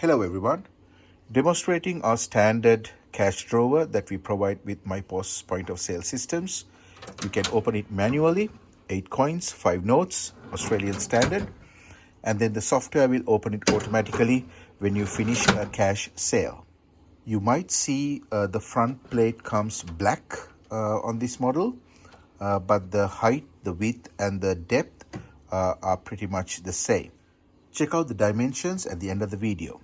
Hello everyone, demonstrating our standard cash drawer that we provide with MiPOS point of sale systems. You can open it manually, 8 coins, 5 notes, Australian standard, and then the software will open it automatically when you finish a cash sale. You might see the front plate comes black on this model, but the height, the width and the depth are pretty much the same. Check out the dimensions at the end of the video.